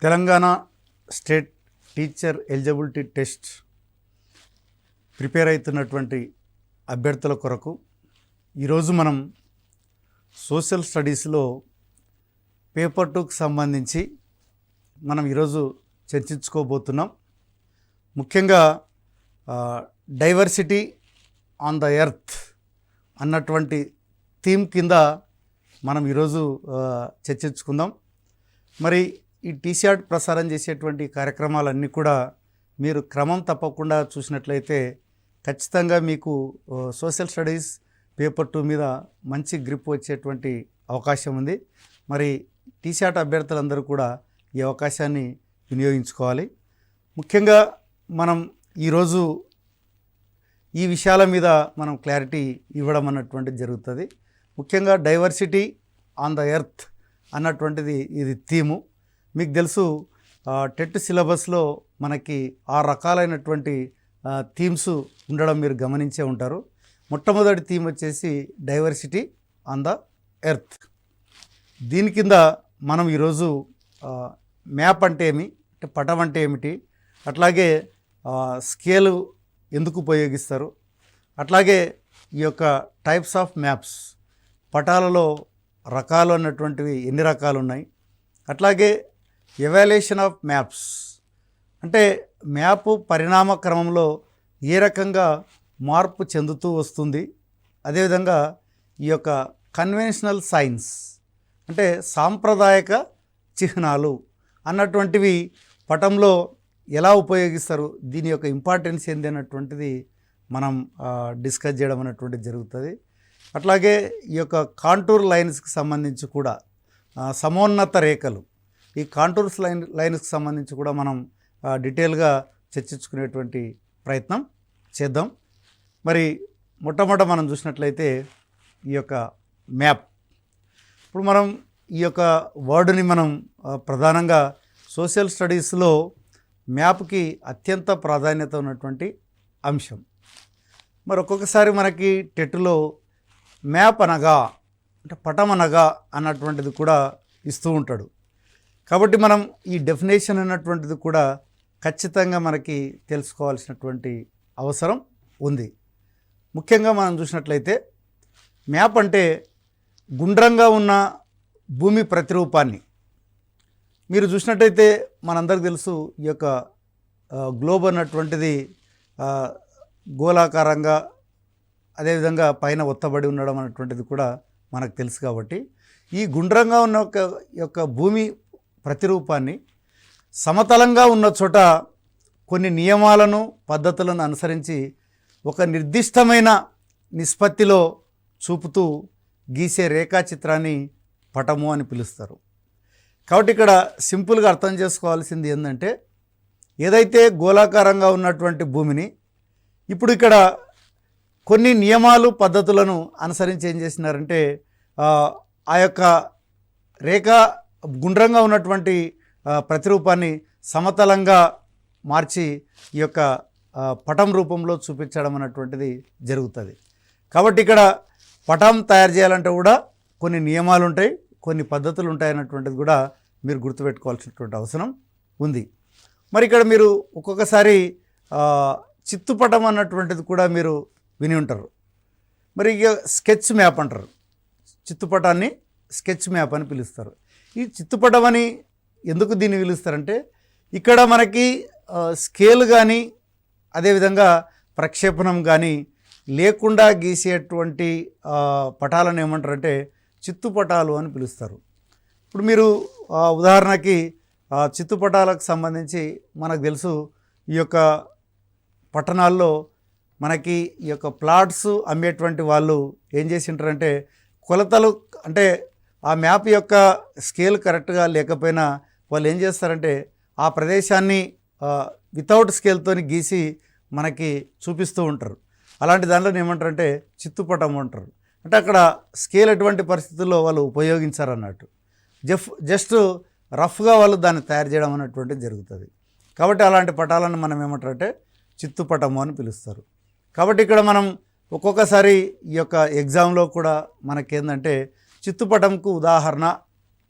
Telangana state teacher eligibility test prepare అవుతున్నటువంటి అభ్యర్థుల కొరకు ఈరోజు మనం సోషల్ స్టడీస్లో పేపర్ 2కు సంబంధించి మనం ఈరోజు చర్చించుకోబోతున్నాం. ముఖ్యంగా డైవర్సిటీ ఆన్ ద ఎర్త్ అన్నటువంటి థీమ్ కింద మనం ఈరోజు చర్చించుకుందాం. మరి ఈ టీషర్ట్ ప్రసారం చేసేటువంటి కార్యక్రమాలన్నీ కూడా మీరు క్రమం తప్పకుండా చూసినట్లయితే ఖచ్చితంగా మీకు సోషల్ స్టడీస్ పేపర్ 2 మీద మంచి గ్రిప్ వచ్చేటువంటి అవకాశం ఉంది. మరి టీషర్ట్ అభ్యర్థులందరూ కూడా ఈ అవకాశాన్ని వినియోగించుకోవాలి. ముఖ్యంగా మనం ఈరోజు ఈ విషయాల మీద మనం క్లారిటీ ఇవ్వడం అన్నటువంటిది జరుగుతుంది. ముఖ్యంగా డైవర్సిటీ ఆన్ ద ఎర్త్ అన్నటువంటిది ఇది థీము. మీకు తెలుసు టెట్ సిలబస్లో మనకి 6 రకాలైనటువంటి థీమ్స్ ఉండడం మీరు గమనించే ఉంటారు. మొట్టమొదటి థీమ్ వచ్చేసి డైవర్సిటీ ఆన్ ద ఎర్త్. దీని కింద మనం ఈరోజు మ్యాప్ అంటే ఏమి, అంటే పటం అంటే ఏమిటి, అట్లాగే స్కేలు ఎందుకు ఉపయోగిస్తారు, అట్లాగే ఈ యొక్క టైప్స్ ఆఫ్ మ్యాప్స్ పటాలలో రకాలు అన్నటువంటివి ఎన్ని రకాలు ఉన్నాయి, అట్లాగే ఎవాల్యుయేషన్ ఆఫ్ మ్యాప్స్ అంటే మ్యాప్ పరిణామ క్రమంలో ఏ రకంగా మార్పు చెందుతూ వస్తుంది, అదేవిధంగా ఈ యొక్క కన్వెన్షనల్ సైన్స్ అంటే సాంప్రదాయక చిహ్నాలు అన్నటువంటివి పటంలో ఎలా ఉపయోగిస్తారు, దీని యొక్క ఇంపార్టెన్స్ ఏంది అన్నటువంటిది మనం డిస్కస్ చేయడం అన్నటువంటిది జరుగుతుంది. అట్లాగే ఈ యొక్క కాంటూర్ లైన్స్కి సంబంధించి కూడా సమోన్నత రేఖలు, ఈ కాంటూర్స్ లైన్స్కి సంబంధించి కూడా మనం డీటెయిల్గా చర్చించుకునేటువంటి ప్రయత్నం చేద్దాం. మరి మొట్టమొదట మనం చూసినట్లయితే ఈ యొక్క మ్యాప్. ఇప్పుడు మనం ఈ యొక్క వర్డ్ని మనం ప్రధానంగా సోషల్ స్టడీస్లో మ్యాప్కి అత్యంత ప్రాధాన్యత ఉన్నటువంటి అంశం. మరి ఒక్కొక్కసారి మనకి టెట్లో మ్యాప్ అనగా అంటే పటం అనగా అన్నటువంటిది కూడా ఇస్తూ ఉంటాడు. కాబట్టి మనం ఈ డెఫినేషన్ అన్నటువంటిది కూడా ఖచ్చితంగా మనకి తెలుసుకోవాల్సినటువంటి అవసరం ఉంది. ముఖ్యంగా మనం చూసినట్లయితే మ్యాప్ అంటే గుండ్రంగా ఉన్న భూమి ప్రతిరూపాన్ని. మీరు చూసినట్టయితే మనందరికీ తెలుసు ఈ యొక్క గ్లోబ్ అన్నటువంటిది గోళాకారంగా అదేవిధంగా పైన ఒత్తబడి ఉండడం అన్నటువంటిది కూడా మనకు తెలుసు. కాబట్టి ఈ గుండ్రంగా ఉన్న యొక్క భూమి ప్రతిరూపాన్ని సమతలంగా ఉన్న చోట కొన్ని నియమాలను పద్ధతులను అనుసరించి ఒక నిర్దిష్టమైన నిష్పత్తిలో చూపుతూ గీసే రేఖాచిత్రాన్ని పటము అని పిలుస్తారు. కాబట్టి ఇక్కడ సింపుల్గా అర్థం చేసుకోవాల్సింది ఏంటంటే ఏదైతే గోళాకారంగా ఉన్నటువంటి భూమిని ఇప్పుడు ఇక్కడ కొన్ని నియమాలు పద్ధతులను అనుసరించి ఏం చేసినారంటే ఆ యొక్క రేఖ గుండ్రంగా ఉన్నటువంటి ప్రతిరూపాన్ని సమతలంగా మార్చి ఈ యొక్క పటం రూపంలో చూపించడం అన్నటువంటిది జరుగుతుంది. కాబట్టి ఇక్కడ పటం తయారు చేయాలంటే కూడా కొన్ని నియమాలు ఉంటాయి, కొన్ని పద్ధతులు ఉంటాయి అన్నటువంటిది కూడా మీరు గుర్తుపెట్టుకోవాల్సినటువంటి అవసరం ఉంది. మరి ఇక్కడ మీరు ఒక్కొక్కసారి చిత్తుపటం అన్నటువంటిది కూడా మీరు విని ఉంటారు. మరి ఇక స్కెచ్ మ్యాప్ అంటారు, చిత్తుపటాన్ని స్కెచ్ మ్యాప్ అని పిలుస్తారు. ఈ చిత్తుపటం అని ఎందుకు దీన్ని పిలుస్తారంటే ఇక్కడ మనకి స్కేల్ కానీ అదేవిధంగా ప్రక్షేపణం కానీ లేకుండా గీసేటువంటి పటాలను ఏమంటారంటే చిత్తుపటాలు అని పిలుస్తారు. ఇప్పుడు మీరు ఉదాహరణకి చిత్తుపటాలకు సంబంధించి మనకు తెలుసు ఈ యొక్క పట్టణాల్లో మనకి ఈ యొక్క ప్లాట్స్ అమ్మేటువంటి వాళ్ళు ఏం చేసి ఉంటారంటే కొలతలు అంటే ఆ మ్యాప్ యొక్క స్కేల్ కరెక్ట్గా లేకపోయినా వాళ్ళు ఏం చేస్తారంటే ఆ ప్రదేశాన్ని వితౌట్ స్కేల్తో గీసి మనకి చూపిస్తూ ఉంటారు. అలాంటి దాంట్లో ఏమంటారంటే చిత్తుపటం అంటారు. అంటే అక్కడ స్కేల్ ఎటువంటి పరిస్థితుల్లో వాళ్ళు ఉపయోగించారు అన్నట్టు, జస్ట్ రఫ్గా వాళ్ళు దాన్ని తయారు చేయడం అన్నటువంటిది జరుగుతుంది. కాబట్టి అలాంటి పటాలను మనం ఏమంటారంటే చిత్తుపటము అని పిలుస్తారు. కాబట్టి ఇక్కడ మనం ఒక్కొక్కసారి ఈ యొక్క ఎగ్జామ్లో కూడా మనకేందంటే చిత్తుపటంకు ఉదాహరణ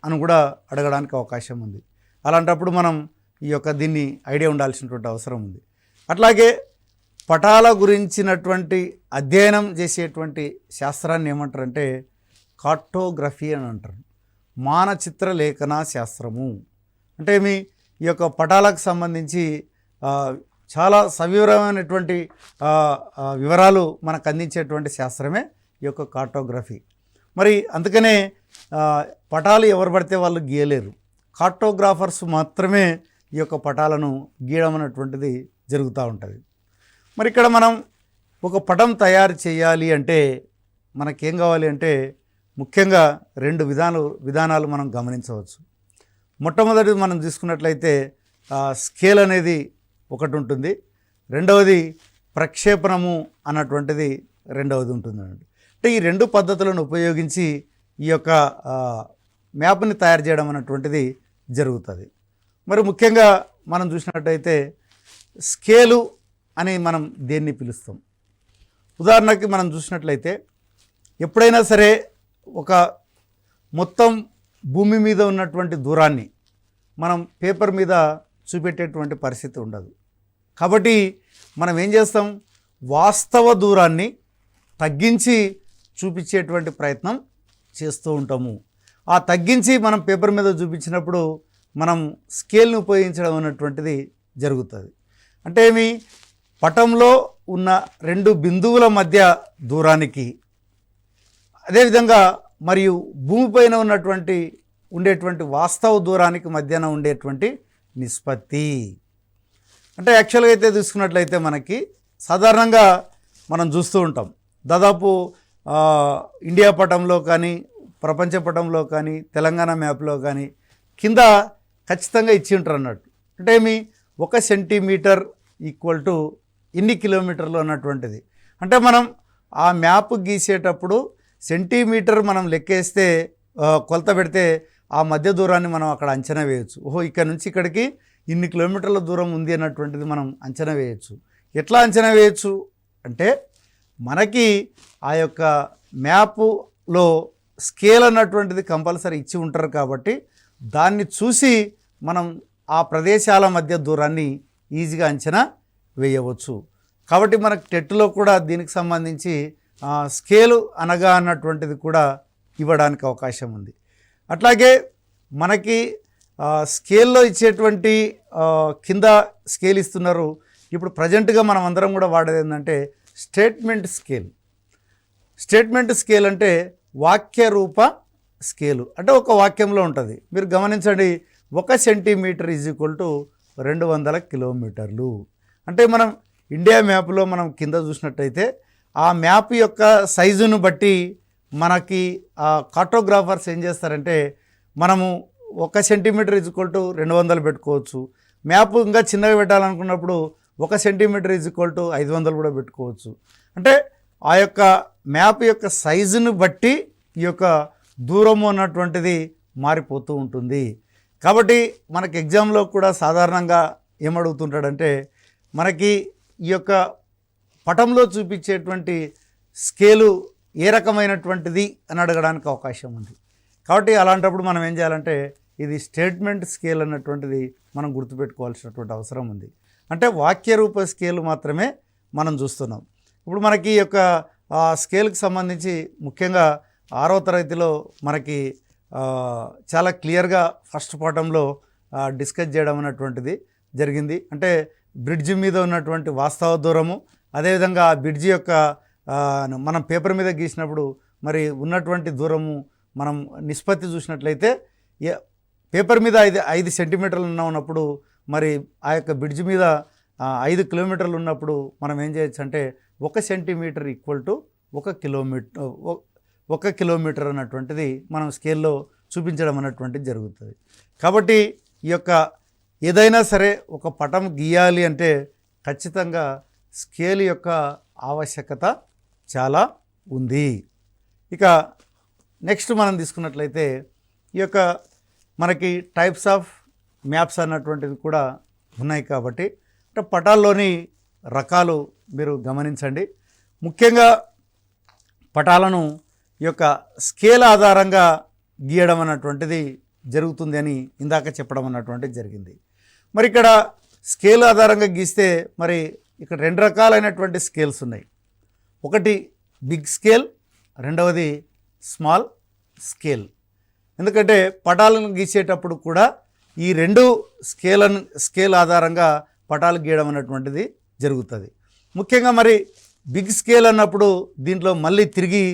అని కూడా అడగడానికి అవకాశం ఉంది. అలాంటప్పుడు మనం ఈ యొక్క దీన్ని ఐడియా ఉండాల్సినటువంటి అవసరం ఉంది. అట్లాగే పటాల గురించినటువంటి అధ్యయనం చేసేటువంటి శాస్త్రాన్ని ఏమంటారంటే కార్టోగ్రఫీ అని అంటారు. మానచిత్ర లేఖన శాస్త్రము అంటే ఈ యొక్క పటాలకు సంబంధించి చాలా సవివరమైనటువంటి వివరాలు మనకు అందించేటువంటి శాస్త్రమే ఈ యొక్క కార్టోగ్రఫీ. మరి అందుకనే పటాలు ఎవరు పడితే వాళ్ళు గీయలేరు, కార్టోగ్రాఫర్స్ మాత్రమే ఈ యొక్క పటాలను గీయడం అనేటువంటిది జరుగుతూ ఉంటుంది. మరి ఇక్కడ మనం ఒక పటం తయారు చేయాలి అంటే మనకేం కావాలి అంటే ముఖ్యంగా రెండు విధానాలు మనం గమనించవచ్చు. మొట్టమొదటిది మనం తీసుకున్నట్లయితే స్కేల్ అనేది ఒకటి ఉంటుంది, రెండవది ప్రక్షేపణము అన్నటువంటిది రెండవది ఉంటుందండి. అంటే ఈ రెండు పద్ధతులను ఉపయోగించి ఈ యొక్క మ్యాప్ని తయారు చేయడం అన్నటువంటిది జరుగుతుంది. మరి ముఖ్యంగా మనం చూసినట్టయితే స్కేలు అని మనం దేన్ని పిలుస్తాం? ఉదాహరణకి మనం చూసినట్లయితే ఎప్పుడైనా సరే ఒక మొత్తం భూమి మీద ఉన్నటువంటి దూరాన్ని మనం పేపర్ మీద చూపెట్టేటువంటి పరిస్థితి ఉండదు. కాబట్టి మనం ఏం చేస్తాం, వాస్తవ దూరాన్ని తగ్గించి చూపించేటువంటి ప్రయత్నం చేస్తూ ఉంటాము. ఆ తగ్గించి మనం పేపర్ మీద చూపించినప్పుడు మనం స్కేల్ని ఉపయోగించడం అన్నటువంటిది జరుగుతుంది. అంటే పటంలో ఉన్న రెండు బిందువుల మధ్య దూరానికి, అదేవిధంగా మరియు భూమిపైన ఉండేటువంటి వాస్తవ దూరానికి మధ్యన ఉండేటువంటి నిష్పత్తి. అంటే యాక్చువల్గా అయితే తీసుకున్నట్లయితే మనకి సాధారణంగా మనం చూస్తూ ఉంటాం, దాదాపు ఇండియా పటంలో కానీ ప్రపంచ పటంలో కానీ తెలంగాణ మ్యాప్లో కానీ కింద ఖచ్చితంగా ఇచ్చి ఉంటారు అన్నట్టు. అంటే 1 సెంటీమీటర్ ఈక్వల్ టు ఎన్ని కిలోమీటర్లు అన్నటువంటిది. అంటే మనం ఆ మ్యాప్ గీసేటప్పుడు సెంటీమీటర్ మనం లెక్కేస్తే కొలత పెడితే ఆ మధ్య దూరాన్ని మనం అక్కడ అంచనా వేయచ్చు. ఓహో, ఇక్కడ నుంచి ఇక్కడికి ఇన్ని కిలోమీటర్ల దూరం ఉంది అన్నటువంటిది మనం అంచనా వేయచ్చు. ఎట్లా అంచనా వేయచ్చు అంటే మనకి ఆ యొక్క మ్యాప్లో స్కేల్ అన్నటువంటిది కంపల్సరీ ఇచ్చి ఉంటారు కాబట్టి దాన్ని చూసి మనం ఆ ప్రదేశాల మధ్య దూరాన్ని ఈజీగా అంచనా వేయవచ్చు. కాబట్టి మనకు టెట్లో కూడా దీనికి సంబంధించి స్కేలు అనగా అన్నటువంటిది కూడా ఇవ్వడానికి అవకాశం ఉంది. అట్లాగే మనకి స్కేల్లో ఇచ్చేటువంటి కింద స్కేల్ ఇస్తున్నారు. ఇప్పుడు ప్రజెంట్గా మనం అందరం కూడా వాడేది ఏంటంటే స్టేట్మెంట్ స్కేల్. స్టేట్మెంట్ స్కేల్ అంటే వాక్య రూప స్కేలు. అంటే ఒక వాక్యంలో ఉంటుంది. మీరు గమనించండి, 1 సెంటీమీటర్ ఈజ్ ఈక్వల్ టు 200 కిలోమీటర్లు. అంటే మనం ఇండియా మ్యాప్లో మనం కింద చూసినట్టయితే ఆ మ్యాప్ యొక్క సైజును బట్టి మనకి కార్టోగ్రాఫర్స్ ఏం చేస్తారంటే మనము 1 సెంటీమీటర్ ఈజ్ ఈక్వల్ టు 200 పెట్టుకోవచ్చు. మ్యాప్ ఇంకా చిన్నగా పెట్టాలనుకున్నప్పుడు 1 సెంటీమీటర్ ఈజ్ ఈక్వల్ టు 500 కూడా పెట్టుకోవచ్చు. అంటే ఆ యొక్క మ్యాప్ యొక్క సైజును బట్టి ఈ యొక్క దూరము అన్నటువంటిది మారిపోతూ ఉంటుంది. కాబట్టి మనకి ఎగ్జామ్లో కూడా సాధారణంగా ఏమడుగుతుంటాడంటే మనకి ఈ యొక్క పటంలో చూపించేటువంటి స్కేలు ఏ రకమైనటువంటిది అని అడగడానికి అవకాశం ఉంది. కాబట్టి అలాంటప్పుడు మనం ఏం చేయాలంటే ఇది స్టేట్మెంట్ స్కేల్ అన్నటువంటిది మనం గుర్తుపెట్టుకోవాల్సినటువంటి అవసరం ఉంది. అంటే వాక్యరూప స్కేల్ మాత్రమే మనం చూస్తున్నాం. ఇప్పుడు మనకి ఈ యొక్క స్కేల్కి సంబంధించి ముఖ్యంగా 6వ తరగతిలో మనకి చాలా క్లియర్గా ఫస్ట్ పాఠంలో డిస్కస్ చేయడం అన్నటువంటిది జరిగింది. అంటే బ్రిడ్జి మీద ఉన్నటువంటి వాస్తవ దూరము, అదేవిధంగా ఆ బ్రిడ్జి యొక్క మనం పేపర్ మీద గీసినప్పుడు మరి ఉన్నటువంటి దూరము మనం నిష్పత్తి చూసినట్లయితే పేపర్ మీద 5 సెంటీమీటర్లు ఉన్నప్పుడు మరి ఆ యొక్క బ్రిడ్జి మీద 5 కిలోమీటర్లు ఉన్నప్పుడు మనం ఏం చేయొచ్చు అంటే 1 సెంటీమీటర్ ఈక్వల్ టు 1 కిలోమీటర్ అన్నటువంటిది మనం స్కేల్లో చూపించడం అన్నటువంటిది జరుగుతుంది. కాబట్టి ఈ యొక్క ఏదైనా సరే ఒక పటం గీయాలి అంటే ఖచ్చితంగా స్కేల్ యొక్క ఆవశ్యకత చాలా ఉంది. ఇక నెక్స్ట్ మనం తీసుకున్నట్లయితే ఈ యొక్క మనకి టైప్స్ ఆఫ్ మ్యాప్స్ అన్నటువంటివి కూడా ఉన్నాయి. కాబట్టి అంటే పటాల్లోని రకాలు మీరు గమనించండి. ముఖ్యంగా పటాలను ఈ యొక్క స్కేల్ ఆధారంగా గీయడం అన్నటువంటిది జరుగుతుంది అని ఇందాక చెప్పడం అన్నటువంటిది జరిగింది. మరి ఇక్కడ స్కేల్ ఆధారంగా గీస్తే మరి ఇక్కడ 2 రకాలైనటువంటి స్కేల్స్ ఉన్నాయి. ఒకటి బిగ్ స్కేల్, రెండవది స్మాల్ స్కేల్. ఎందుకంటే పటాలను గీసేటప్పుడు కూడా ఈ 2 స్కేల్ ఆధారంగా పటాలు గీయడం అన్నటువంటిది జరుగుతుంది. ముఖ్యంగా మరి బిగ్ స్కేల్ అన్నప్పుడు దీంట్లో మళ్ళీ తిరిగి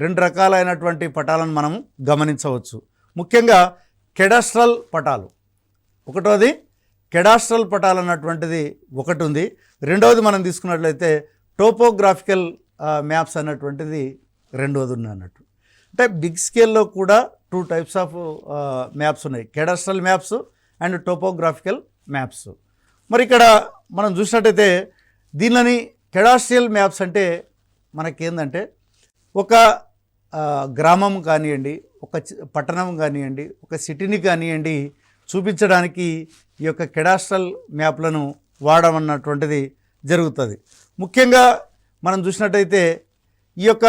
2 రకాలైనటువంటి పటాలను మనం గమనించవచ్చు. ముఖ్యంగా కెడాస్ట్రల్ పటాలు, ఒకటోది కెడాస్ట్రల్ పటాలు అన్నటువంటిది ఒకటి ఉంది. రెండవది మనం తీసుకున్నట్లయితే టోపోగ్రాఫికల్ మ్యాప్స్ అన్నటువంటిది రెండవది ఉంది అన్నట్టు. అంటే బిగ్ స్కేల్లో కూడా 2 టైప్స్ ఆఫ్ మ్యాప్స్ ఉన్నాయి, కెడాస్ట్రల్ మ్యాప్స్ అండ్ టోపోగ్రాఫికల్ మ్యాప్స్. మరి ఇక్కడ మనం చూసినట్టయితే దీనిని కెడాస్ట్రియల్ మ్యాప్స్ అంటే మనకేందంటే ఒక గ్రామం కానివ్వండి, ఒక పట్టణం కానివ్వండి, ఒక సిటీని కానివ్వండి చూపించడానికి ఈ యొక్క కెడాస్ట్రల్ మ్యాప్లను వాడమన్నటువంటిది జరుగుతుంది. ముఖ్యంగా మనం చూసినట్టయితే ఈ యొక్క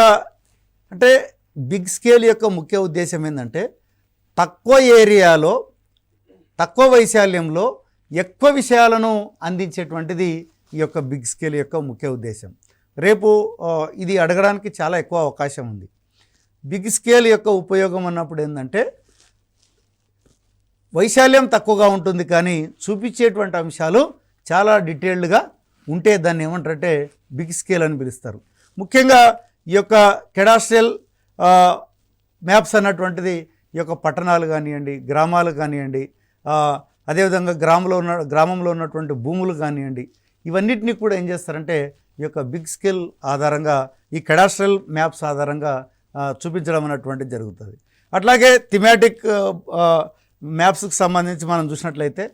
అంటే బిగ్ స్కేల్ యొక్క ముఖ్య ఉద్దేశం ఏంటంటే తక్కువ ఏరియాలో తక్కువ వైశాల్యంలో ఎక్కువ విషయాలను అందించేటువంటిది ఈ యొక్క బిగ్ స్కేల్ యొక్క ముఖ్య ఉద్దేశం. రేపు ఇది అడగడానికి చాలా ఎక్కువ అవకాశం ఉంది. బిగ్ స్కేల్ యొక్క ఉపయోగం అన్నప్పుడు ఏంటంటే వైశాల్యం తక్కువగా ఉంటుంది కానీ చూపించేటువంటి అంశాలు చాలా డీటెయిల్డ్గా ఉంటే దాన్ని ఏమంటారంటే బిగ్ స్కేల్ అని పిలుస్తారు. ముఖ్యంగా ఈ యొక్క కెడాస్ట్రియల్ మ్యాప్స్ అన్నటువంటిది ఈ యొక్క పట్టణాలు కానివ్వండి, గ్రామాలు కానివ్వండి, అదేవిధంగా గ్రామంలో ఉన్నటువంటి భూములు కానివ్వండి, ఇవన్నిటినీ కూడా ఏం చేస్తారంటే ఈ యొక్క బిగ్ స్కేల్ ఆధారంగా ఈ కెడాస్ట్రియల్ మ్యాప్స్ ఆధారంగా చూపించడం అన్నటువంటిది జరుగుతుంది. అట్లాగే థిమాటిక్ మ్యాప్స్కి సంబంధించి మనం చూసినట్లయితే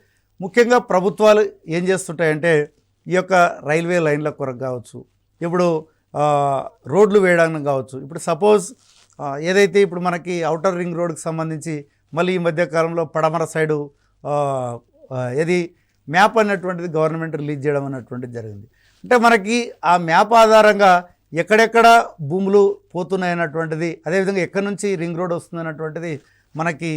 ముఖ్యంగా ప్రభుత్వాలు ఏం చేస్తుంటాయంటే ఈ యొక్క రైల్వే లైన్ల కొరకు కావచ్చు, ఇప్పుడు రోడ్లు వేయడానికి కావచ్చు. ఇప్పుడు సపోజ్ ఏదైతే ఇప్పుడు మనకి ఔటర్ రింగ్ రోడ్కి సంబంధించి మళ్ళీ ఈ మధ్యకాలంలో పడమర సైడు ఏది మ్యాప్ అన్నటువంటిది గవర్నమెంట్ రిలీజ్ చేయడం అన్నటువంటిది జరిగింది. అంటే మనకి ఆ మ్యాప్ ఆధారంగా ఎక్కడెక్కడ భూములు పోతున్నాయన్నటువంటిది, అదేవిధంగా ఎక్కడి నుంచి రింగ్ రోడ్ వస్తుందన్నటువంటిది మనకి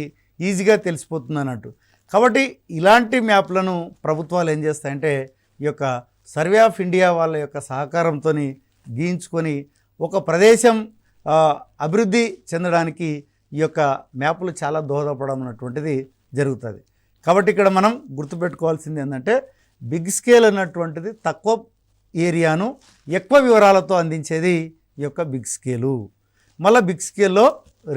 ఈజీగా తెలిసిపోతుంది అన్నట్టు. కాబట్టి ఇలాంటి మ్యాప్లను ప్రభుత్వాలు ఏం చేస్తాయంటే ఈ యొక్క సర్వే ఆఫ్ ఇండియా వాళ్ళ యొక్క సహకారంతో గీయించుకొని ఒక ప్రదేశం అభివృద్ధి చెందడానికి ఈ యొక్క మ్యాప్లు చాలా దోహదపడడం అన్నటువంటిది జరుగుతుంది. కాబట్టి ఇక్కడ మనం గుర్తుపెట్టుకోవాల్సింది ఏంటంటే బిగ్ స్కేల్ అన్నటువంటిది తక్కువ ఏరియాను ఎక్కువ వివరాలతో అందించేది ఈ యొక్క బిగ్ స్కేలు. మళ్ళీ బిగ్ స్కేల్లో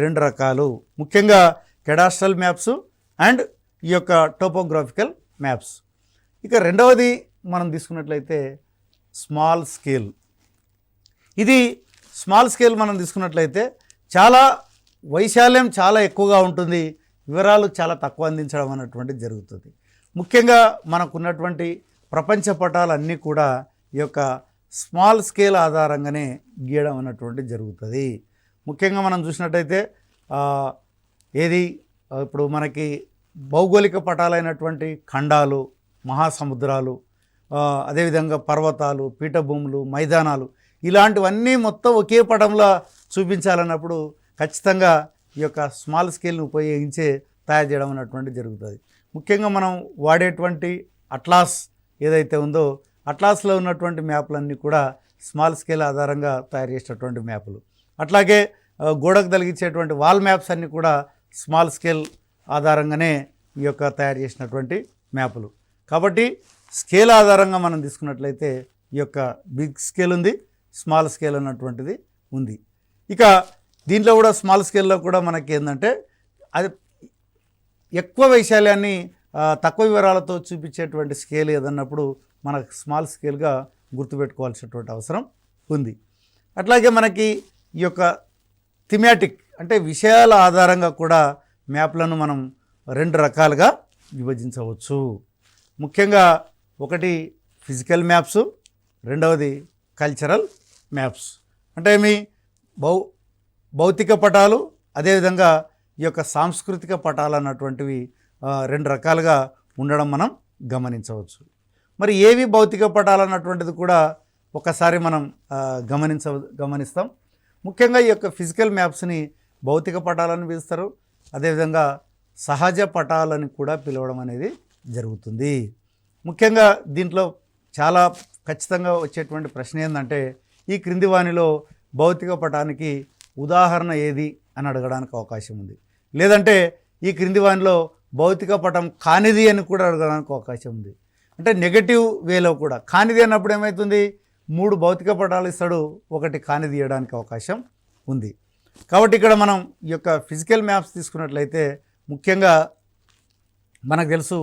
2 రకాలు, ముఖ్యంగా కెడాస్ట్రల్ మ్యాప్స్ అండ్ ఈ యొక్క టోపోగ్రాఫికల్ మ్యాప్స్. ఇక రెండవది మనం తీసుకున్నట్లయితే స్మాల్ స్కేల్. ఇది స్మాల్ స్కేల్ మనం తీసుకున్నట్లయితే చాలా వైశాల్యం చాలా ఎక్కువగా ఉంటుంది, వివరాలు చాలా తక్కువ అందించడం అన్నటువంటిది జరుగుతుంది. ముఖ్యంగా మనకున్నటువంటి ప్రపంచ పటాలన్నీ కూడా ఈ యొక్క స్మాల్ స్కేల్ ఆధారంగానే గీయడం అన్నటువంటిది జరుగుతుంది. ముఖ్యంగా మనం చూసినట్టయితే ఏది ఇప్పుడు మనకి భౌగోళిక పటాలైనటువంటి ఖండాలు, మహాసముద్రాలు, అదేవిధంగా పర్వతాలు, పీఠభూములు, మైదానాలు, ఇలాంటివన్నీ మొత్తం ఒకే పటంలో చూపించాలన్నప్పుడు ఖచ్చితంగా ఈ యొక్క స్మాల్ స్కేల్ని ఉపయోగించే తయారు చేయడం అన్నటువంటి జరుగుతుంది. ముఖ్యంగా మనం వాడేటువంటి అట్లాస్ ఏదైతే ఉందో అట్లాస్లో ఉన్నటువంటి మ్యాప్లన్నీ కూడా స్మాల్ స్కేల్ ఆధారంగా తయారు చేసేటటువంటి మ్యాపులు. అట్లాగే గోడకు తగిలించేటువంటి వాల్ మ్యాప్స్ అన్నీ కూడా స్మాల్ స్కేల్ ఆధారంగానే ఈ యొక్క తయారు చేసినటువంటి మ్యాపులు. కాబట్టి స్కేల్ ఆధారంగా మనం తీసుకున్నట్లయితే ఈ యొక్క బిగ్ స్కేల్ ఉంది, స్మాల్ స్కేల్ అన్నటువంటిది ఉంది. ఇక దీంట్లో కూడా స్మాల్ స్కేల్లో కూడా మనకి ఏంటంటే అది ఎక్కువ వైశాల్యాన్ని తక్కువ వివరాలతో చూపించేటువంటి స్కేల్ ఏదన్నప్పుడు మనకు స్మాల్ స్కేల్గా గుర్తుపెట్టుకోవాల్సినటువంటి అవసరం ఉంది. అట్లాగే మనకి ఈ యొక్క థిమాటిక్ అంటే విషయాల ఆధారంగా కూడా మ్యాప్లను మనం 2 రకాలుగా విభజించవచ్చు. ముఖ్యంగా ఒకటి ఫిజికల్ మ్యాప్స్, రెండవది కల్చరల్ మ్యాప్స్. అంటే మీ భౌతిక పటాలు, అదేవిధంగా ఈ యొక్క సాంస్కృతిక పటాలు అన్నటువంటివి 2 రకాలుగా ఉండడం మనం గమనించవచ్చు. మరి ఏవి భౌతిక పటాలు అన్నటువంటిది కూడా ఒకసారి మనం గమనిస్తాం. ముఖ్యంగా ఈ యొక్క ఫిజికల్ మ్యాప్స్ని భౌతిక పటాలను పిలుస్తారు, అదేవిధంగా సహజ పటాలని కూడా పిలవడం అనేది జరుగుతుంది. ముఖ్యంగా దీంట్లో చాలా ఖచ్చితంగా వచ్చేటువంటి ప్రశ్న ఏంటంటే, ఈ క్రింది వానిలో భౌతిక పటానికి ఉదాహరణ ఏది అని అడగడానికి అవకాశం ఉంది. లేదంటే ఈ క్రింది వానిలో భౌతిక పటం కానిది అని కూడా అడగడానికి అవకాశం ఉంది. అంటే నెగటివ్ వేలో కూడా కానిది అన్నప్పుడు ఏమవుతుంది, 3 భౌతిక పటాలు ఇస్తాడు, ఒకటి కానిది ఇవ్వడానికి అవకాశం ఉంది. కాబట్టి ఇక్కడ మనం ఈ యొక్క ఫిజికల్ మ్యాప్స్ తీసుకున్నట్లయితే ముఖ్యంగా మనకు తెలుసు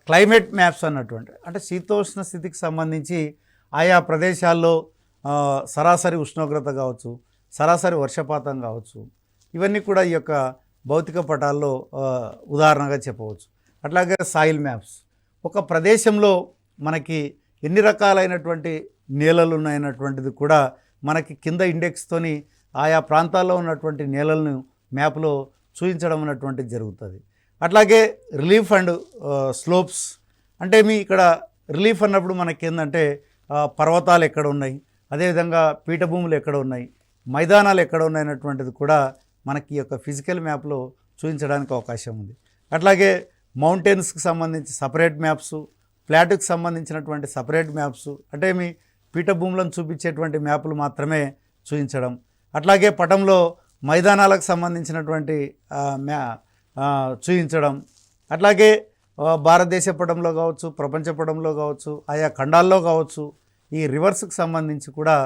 క్లైమేట్ మ్యాప్స్ అన్నటువంటి, అంటే శీతోష్ణ స్థితికి సంబంధించి ఆయా ప్రదేశాల్లో సరాసరి ఉష్ణోగ్రత కావచ్చు, సరాసరి వర్షపాతం కావచ్చు, ఇవన్నీ కూడా ఈ యొక్క భౌతిక పటాల్లో ఉదాహరణగా చెప్పవచ్చు. అట్లాగే సాయిల్ మ్యాప్స్, ఒక ప్రదేశంలో మనకి ఎన్ని రకాలైనటువంటి నేలలు ఉన్నాయన్నటువంటిది కూడా మనకి కింద ఇండెక్స్తోని ఆయా ప్రాంతాల్లో ఉన్నటువంటి నేలలను మ్యాప్లో చూపించడం అన్నటువంటిది జరుగుతుంది. అట్లాగే రిలీఫ్ అండ్ స్లోప్స్, అంటే మీ ఇక్కడ రిలీఫ్ అన్నప్పుడు మనకి ఏంటంటే పర్వతాలు ఎక్కడ ఉన్నాయి, అదేవిధంగా పీఠభూములు ఎక్కడ ఉన్నాయి, మైదానాలు ఎక్కడ ఉన్నాయి అన్నటువంటిది కూడా మనకి ఈ యొక్క ఫిజికల్ మ్యాప్లో చూపించడానికి అవకాశం ఉంది. అట్లాగే మౌంటైన్స్కి సంబంధించి సపరేట్ మ్యాప్స్, ఫ్లాట్కి సంబంధించినటువంటి సపరేట్ మ్యాప్స్, అంటే మీ పీఠభూములను చూపించేటువంటి మ్యాపులు మాత్రమే చూపించడం. అట్లాగే పటంలో మైదానాలకు సంబంధించినటువంటి చూపించడం. అట్లాగే భారతదేశ పటంలో కావచ్చు, ప్రపంచ పటంలో కావచ్చు, ఆయా ఖండాల్లో కావచ్చు, ఈ రివర్స్కి సంబంధించి కూడా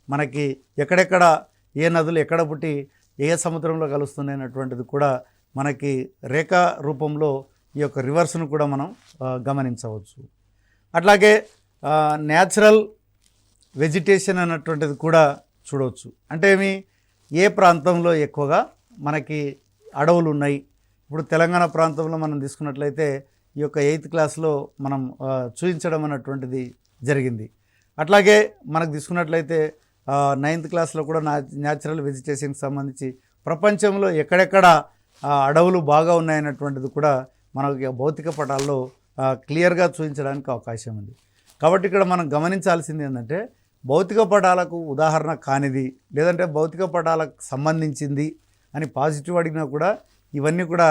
మనకి ఎక్కడెక్కడ ఏ నదులు ఎక్కడ పుట్టి ఏ సముద్రంలో కలుస్తున్నాయి అన్నటువంటిది కూడా మనకి రేఖా రూపంలో ఈ యొక్క రివర్స్ను కూడా మనం గమనించవచ్చు. అట్లాగే న్యాచురల్ వెజిటేషన్ అన్నటువంటిది కూడా చూడవచ్చు. అంటే ఏ ప్రాంతంలో ఎక్కువగా మనకి అడవులు ఉన్నాయి. ఇప్పుడు తెలంగాణ ప్రాంతంలో మనం తీసుకున్నట్లయితే ఈ యొక్క 8th క్లాస్లో మనం చూపించడం అన్నటువంటిది జరిగింది. అట్లాగే మనకు తీసుకున్నట్లయితే 9th క్లాస్లో కూడా న్యాచురల్ వెజిటేషన్కి సంబంధించి ప్రపంచంలో ఎక్కడెక్కడ అడవులు బాగా ఉన్నాయన్నటువంటిది కూడా మనకి భౌతిక పటాల్లో క్లియర్గా చూపించడానికి అవకాశం ఉంది. కాబట్టి ఇక్కడ మనం గమనించాల్సింది ఏంటంటే, భౌతిక పటాలకు ఉదాహరణ కానిది, లేదంటే భౌతిక పటాలకు సంబంధించింది అని పాజిటివ్ అడిగినా కూడా ఇవన్నీ కూడా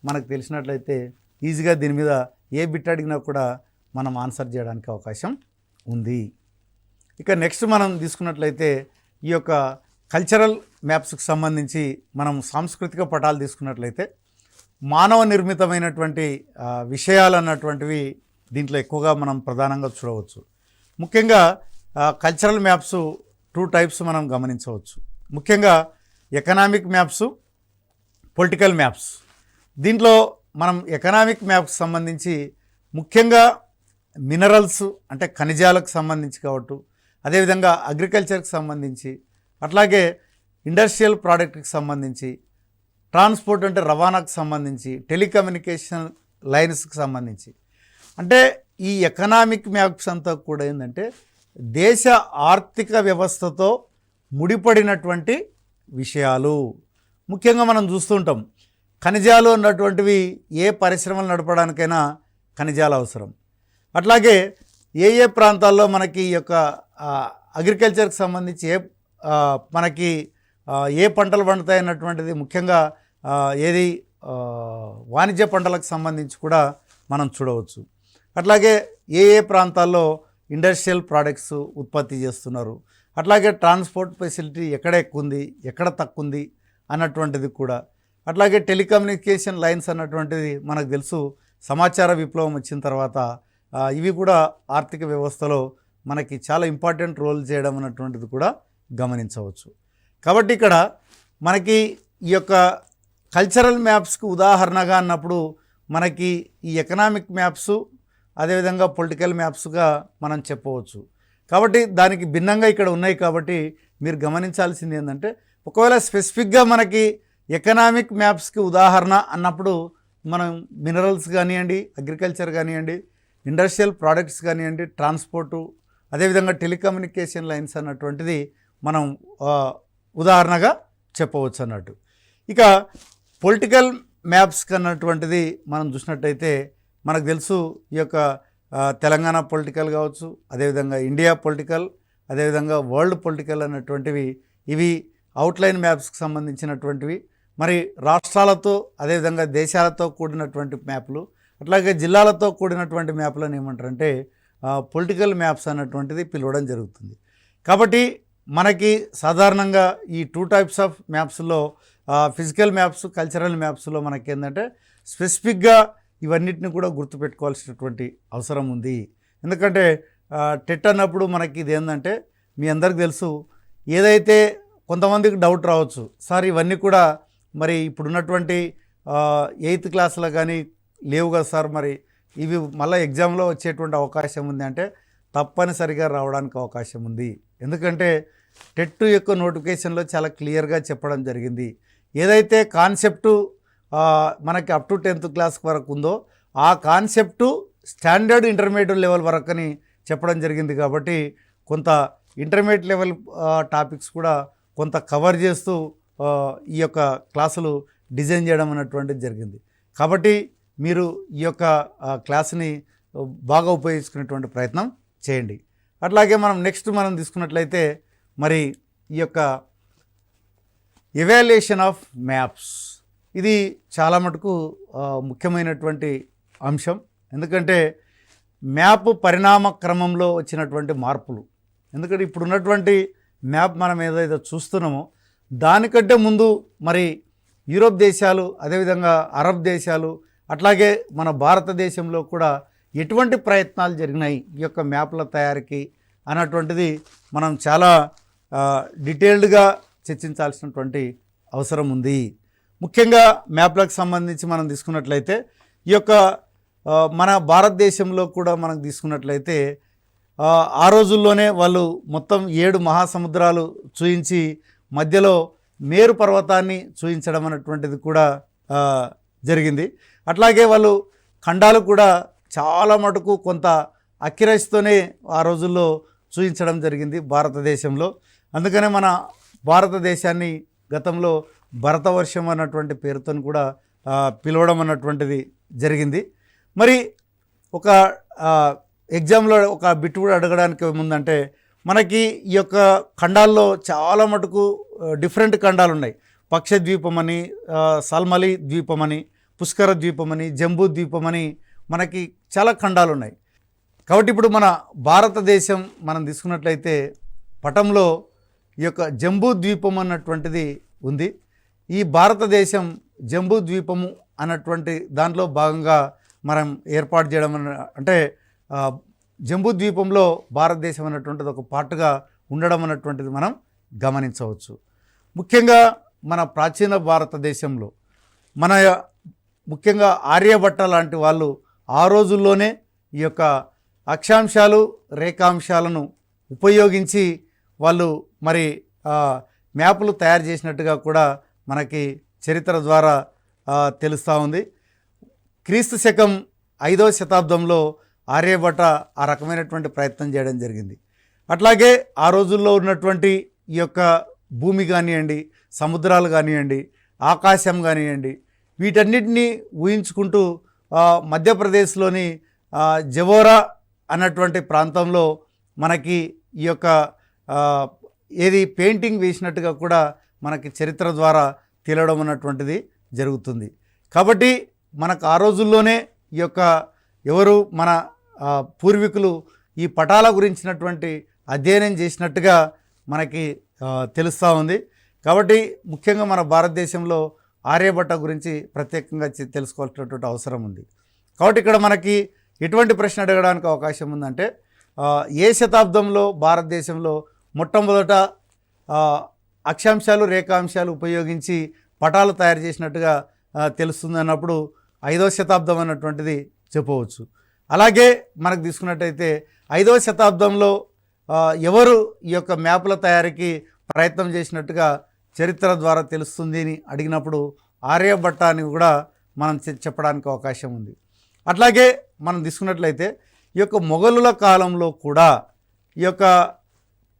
మనకు తెలిసినట్లయితే ఈజీగా దీని మీద ఏ బిట్ అడిగినా కూడా మనం ఆన్సర్ చేయడానికి అవకాశం ఉంది. ఇక నెక్స్ట్ మనం తీసుకున్నట్లయితే ఈ యొక్క కల్చరల్ మ్యాప్స్కి సంబంధించి మనం సాంస్కృతిక పటాలు తీసుకున్నట్లయితే మానవ నిర్మితమైనటువంటి విషయాలు అన్నటువంటివి దీంట్లో ఎక్కువగా మనం ప్రధానంగా చూడవచ్చు. ముఖ్యంగా కల్చరల్ మ్యాప్స్ 2 టైప్స్ మనం గమనించవచ్చు. ముఖ్యంగా ఎకనామిక్ మ్యాప్స్, పొలిటికల్ మ్యాప్స్. దీంట్లో మనం ఎకనామిక్ మ్యాప్కి సంబంధించి ముఖ్యంగా మినరల్స్ అంటే ఖనిజాలకు సంబంధించి కావచ్చు, అదేవిధంగా అగ్రికల్చర్కి సంబంధించి, అట్లాగే ఇండస్ట్రియల్ ప్రోడక్ట్కి సంబంధించి, ట్రాన్స్పోర్ట్ అంటే రవాణాకు సంబంధించి, టెలికమ్యూనికేషన్ లైన్స్కి సంబంధించి, అంటే ఈ ఎకనామిక్ మ్యాప్స్ అంతా కూడా ఏంటంటే దేశ ఆర్థిక వ్యవస్థతో ముడిపడినటువంటి విషయాలు. ముఖ్యంగా మనం చూస్తుంటాం ఖనిజాలు అన్నటువంటివి ఏ పరిశ్రమలు నడపడానికైనా ఖనిజాలు అవసరం. అట్లాగే ఏ ప్రాంతాల్లో మనకి ఈ యొక్క అగ్రికల్చర్కి సంబంధించి మనకి ఏ పంటలు పండుతాయి అన్నటువంటిది ముఖ్యంగా ఏది వాణిజ్య పంటలకు సంబంధించి కూడా మనం చూడవచ్చు. అట్లాగే ఏ ప్రాంతాల్లో ఇండస్ట్రియల్ ప్రోడక్ట్స్ ఉత్పత్తి చేస్తున్నారు, అట్లాగే ట్రాన్స్పోర్ట్ ఫెసిలిటీ ఎక్కడ ఎక్కువ ఉంది, ఎక్కడ తక్కువ ఉంది అన్నటువంటిది కూడా. అట్లాగే టెలికమ్యూనికేషన్ లైన్స్ అన్నటువంటిది మనకు తెలుసు, సమాచార విప్లవం వచ్చిన తర్వాత ఇవి కూడా ఆర్థిక వ్యవస్థలో మనకి చాలా ఇంపార్టెంట్ రోల్ చేయడం అన్నటువంటిది కూడా గమనించవచ్చు. కాబట్టి ఇక్కడ మనకి ఈ యొక్క కల్చరల్ మ్యాప్స్కి ఉదాహరణగా అన్నప్పుడు మనకి ఈ ఎకనామిక్ మ్యాప్స్ అదేవిధంగా పొలిటికల్ మ్యాప్స్గా మనం చెప్పవచ్చు. కాబట్టి దానికి భిన్నంగా ఇక్కడ ఉన్నాయి. కాబట్టి మీరు గమనించాల్సింది ఏంటంటే, ఒకవేళ స్పెసిఫిక్గా మనకి ఎకనామిక్ మ్యాప్స్కి ఉదాహరణ అన్నప్పుడు మనం మినరల్స్ కానివ్వండి, అగ్రికల్చర్ కానివ్వండి, ఇండస్ట్రియల్ ప్రోడక్ట్స్ కానివ్వండి, ట్రాన్స్పోర్టు, అదేవిధంగా టెలికమ్యూనికేషన్ లైన్స్ అన్నటువంటిది మనం ఉదాహరణగా చెప్పవచ్చు అన్నట్టు. ఇక పొలిటికల్ మ్యాప్స్ అన్నటువంటిది మనం చూసినట్టయితే మనకు తెలుసు, ఈ యొక్క తెలంగాణ పొలిటికల్ కావచ్చు, అదేవిధంగా ఇండియా పొలిటికల్, అదేవిధంగా వరల్డ్ పొలిటికల్ అన్నటువంటివి ఇవి అవుట్లైన్ మ్యాప్స్కి సంబంధించినటువంటివి. మరి రాష్ట్రాలతో అదేవిధంగా దేశాలతో కూడినటువంటి మ్యాప్లు, అట్లాగే జిల్లాలతో కూడినటువంటి మ్యాప్లను ఏమంటారంటే పొలిటికల్ మ్యాప్స్ అన్నటువంటిది పిలవడం జరుగుతుంది. కాబట్టి మనకి సాధారణంగా ఈ 2 టైప్స్ ఆఫ్ మ్యాప్స్లో ఫిజికల్ మ్యాప్స్, కల్చరల్ మ్యాప్స్లో మనకి ఏంటంటే స్పెసిఫిక్గా ఇవన్నిటిని కూడా గుర్తుపెట్టుకోవాల్సినటువంటి అవసరం ఉంది. ఎందుకంటే టెట్ అన్నప్పుడు మనకి ఇది ఏంటంటే మీ అందరికి తెలుసు, ఏదైతే కొంతమందికి డౌట్ రావచ్చు, సార్ ఇవన్నీ కూడా మరి ఇప్పుడున్నటువంటి 8th క్లాస్లో కానీ లేవు కదా సార్, మరి ఇవి మళ్ళీ ఎగ్జామ్లో వచ్చేటువంటి అవకాశం ఉంది అంటే తప్పనిసరిగా రావడానికి అవకాశం ఉంది. ఎందుకంటే టెట్ యొక్క నోటిఫికేషన్లో చాలా క్లియర్గా చెప్పడం జరిగింది. ఏదైతే కాన్సెప్టు మనకి అప్ టు 10th క్లాస్ వరకు ఉందో ఆ కాన్సెప్టు స్టాండర్డ్ ఇంటర్మీడియట్ లెవెల్ వరకు అని చెప్పడం జరిగింది. కాబట్టి కొంత ఇంటర్మీడియట్ లెవెల్ టాపిక్స్ కూడా కొంత కవర్ చేస్తూ ఈ యొక్క క్లాసులు డిజైన్ చేయడం అన్నటువంటిది జరిగింది. కాబట్టి మీరు ఈ యొక్క క్లాస్ని బాగా ఉపయోగించుకునేటువంటి ప్రయత్నం చేయండి. అట్లాగే నెక్స్ట్ మనం తీసుకున్నట్లయితే మరి ఈ యొక్క ఎవాల్యుయేషన్ ఆఫ్ మ్యాప్స్, ఇది చాలా మటుకు ముఖ్యమైనటువంటి అంశం. ఎందుకంటే మ్యాప్ పరిణామ క్రమంలో వచ్చినటువంటి మార్పులు, ఎందుకంటే ఇప్పుడున్నటువంటి మ్యాప్ మనం ఏదైతే చూస్తున్నామో దానికంటే ముందు మరి యూరోప్ దేశాలు, అదేవిధంగా అరబ్ దేశాలు, అట్లాగే మన భారతదేశంలో కూడా ఎటువంటి ప్రయత్నాలు జరిగినాయి ఈ యొక్క మ్యాప్ల తయారీకి అన్నటువంటిది మనం చాలా డీటెయిల్డ్గా చర్చించాల్సినటువంటి అవసరం ఉంది. ముఖ్యంగా మ్యాప్లకు సంబంధించి మనం తీసుకున్నట్లయితే ఈ యొక్క మన భారతదేశంలో కూడా మనం తీసుకున్నట్లయితే ఆ రోజుల్లోనే వాళ్ళు మొత్తం 7 మహాసముద్రాలు చూయించి మధ్యలో మేరు పర్వతాన్ని చూయించడం అన్నటువంటిది కూడా జరిగింది. అట్లాగే వాళ్ళు ఖండాలు కూడా చాలా మటుకు కొంత అక్యురసీతోనే ఆ రోజుల్లో చూయించడం జరిగింది భారతదేశంలో. అందుకనే మన భారతదేశాన్ని గతంలో భరతవర్షం అన్నటువంటి పేరుతో కూడా పిలవడం అన్నటువంటిది జరిగింది. మరి ఒక ఎగ్జామ్లో ఒక బిట్ కూడా అడగడానికి ముందంటే మనకి ఈ యొక్క ఖండాల్లో చాలా మటుకు డిఫరెంట్ ఖండాలు ఉన్నాయి. పక్షద్వీపం అని, సల్మలి ద్వీపం అని, పుష్కర ద్వీపం అని, జంబూ ద్వీపం అని మనకి చాలా ఖండాలు ఉన్నాయి. కాబట్టి ఇప్పుడు మన భారతదేశం మనం తీసుకున్నట్లయితే పటంలో ఈ యొక్క జంబూ ద్వీపం అన్నటువంటిది ఉంది. ఈ భారతదేశం జంబూ ద్వీపము అన్నటువంటి దాంట్లో భాగంగా మనం ఏర్పాటు చేయడం అంటే జంబూ ద్వీపంలో భారతదేశం అన్నటువంటిది ఒక పార్ట్గా ఉండడం అన్నటువంటిది మనం గమనించవచ్చు. ముఖ్యంగా మన ప్రాచీన భారతదేశంలో ముఖ్యంగా ఆర్యభట్ట లాంటి వాళ్ళు ఆ రోజుల్లోనే ఈ యొక్క అక్షాంశాలు, రేఖాంశాలను ఉపయోగించి వాళ్ళు మరి మ్యాపులు తయారు చేసినట్టుగా కూడా మనకి చరిత్ర ద్వారా తెలుస్తూ ఉంది. క్రీస్తు శకం 5వ శతాబ్దంలో ఆర్యభట్ట ఆ రకమైనటువంటి ప్రయత్నం చేయడం జరిగింది. అట్లాగే ఆ రోజుల్లో ఉన్నటువంటి ఈ యొక్క భూమి కానివ్వండి, సముద్రాలు కానివ్వండి, ఆకాశం కానివ్వండి, వీటన్నిటినీ ఊహించుకుంటూ మధ్యప్రదేశ్లోని జవోరా అన్నటువంటి ప్రాంతంలో మనకి ఈ యొక్క ఏది పెయింటింగ్ వేసినట్టుగా కూడా మనకి చరిత్ర ద్వారా తెలియడం అన్నటువంటిది జరుగుతుంది. కాబట్టి మనకు ఆ రోజుల్లోనే ఈ యొక్క ఎవరు మన పూర్వీకులు ఈ పటాల గురించినటువంటి అధ్యయనం చేసినట్టుగా మనకి తెలుస్తూ ఉంది. కాబట్టి ముఖ్యంగా మన భారతదేశంలో ఆర్యభట్ట గురించి ప్రత్యేకంగా తెలుసుకోవాల్సినటువంటి అవసరం ఉంది. కాబట్టి ఇక్కడ మనకి ఎటువంటి ప్రశ్న అడగడానికి అవకాశం ఉందంటే ఏ శతాబ్దంలో భారతదేశంలో మొట్టమొదట అక్షాంశాలు, రేఖాంశాలు ఉపయోగించి పటాలు తయారు చేసినట్టుగా తెలుస్తుంది అన్నప్పుడు 5వ శతాబ్దం అన్నటువంటిది చెప్పవచ్చు. అలాగే మనకు తీసుకున్నట్టయితే 5వ శతాబ్దంలో ఎవరు ఈ యొక్క మ్యాప్ల తయారీకి ప్రయత్నం చేసినట్టుగా చరిత్ర ద్వారా తెలుస్తుంది అని అడిగినప్పుడు ఆర్యభట్ట అని కూడా మనం చెప్పడానికి అవకాశం ఉంది. అట్లాగే మనం తీసుకున్నట్లయితే ఈ యొక్క మొఘలుల కాలంలో కూడా ఈ యొక్క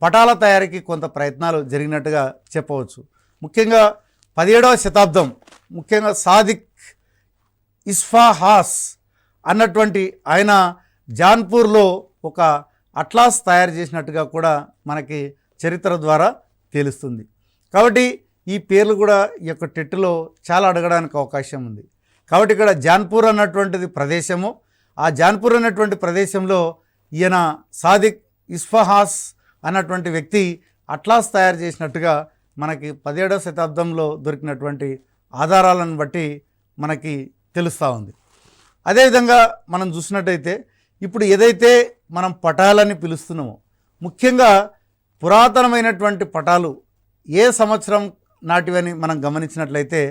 పటాల తయారీకి కొంత ప్రయత్నాలు జరిగినట్టుగా చెప్పవచ్చు. ముఖ్యంగా 17వ శతాబ్దం, ముఖ్యంగా సాదిక్ ఇస్ఫాహాస్ అన్నటువంటి ఆయన జాన్పూర్లో ఒక అట్లాస్ తయారు చేసినట్టుగా కూడా మనకి చరిత్ర ద్వారా తెలుస్తుంది. కాబట్టి ఈ పేర్లు కూడా ఈ యొక్క టెట్లో చాలా అడగడానికి అవకాశం ఉంది. కాబట్టి ఇక్కడ జాన్పూర్ అన్నటువంటిది ప్రదేశము. ఆ జాన్పూర్ అన్నటువంటి ప్రదేశంలో ఈయన సాదిక్ ఇస్ఫహాస్ అన్నటువంటి వ్యక్తి అట్లాస్ తయారు చేసినట్టుగా మనకి 17వ శతాబ్దంలో దొరికినటువంటి ఆధారాలను బట్టి మనకి తెలుస్తూ ఉంది. అదేవిధంగా మనం చూసినట్టయితే ఇప్పుడు ఏదైతే మనం పటాలని పిలుస్తున్నామో, ముఖ్యంగా పురాతనమైనటువంటి పటాలు ఏ సంవత్సరం నాటివని మనం గమనించినట్లయితే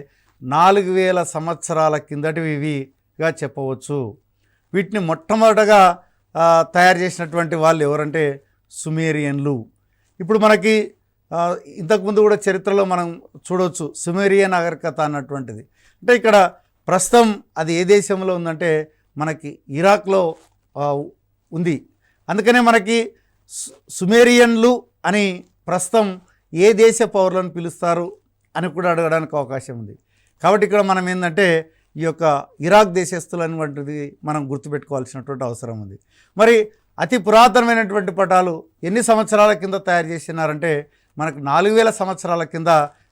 4000 సంవత్సరాల కిందటివి ఇవిగా చెప్పవచ్చు. వీటిని మొట్టమొదటగా తయారు చేసినటువంటి వాళ్ళు ఎవరంటే సుమేరియన్లు. ఇప్పుడు మనకి ఇంతకుముందు కూడా చరిత్రలో మనం చూడవచ్చు సుమేరియన్ నాగరికత అన్నటువంటిది. అంటే ఇక్కడ ప్రస్తుతం అది ఏ దేశంలో ఉందంటే మనకి ఇరాక్లో ఉంది. అందుకనే మనకి సుమేరియన్లు అని ప్రస్తుతం ఏ దేశ పౌరులను పిలుస్తారు అని కూడా అడగడానికి అవకాశం ఉంది. కాబట్టి ఇక్కడ మనం ఏంటంటే ఈ యొక్క ఇరాక్ దేశస్తులు అనేటువంటిది మనం గుర్తుపెట్టుకోవాల్సినటువంటి అవసరం ఉంది. మరి అతి పురాతనమైనటువంటి పటాలు ఎన్ని సంవత్సరాల కింద తయారు చేసినారంటే మనకు 4000 సంవత్సరాల కింద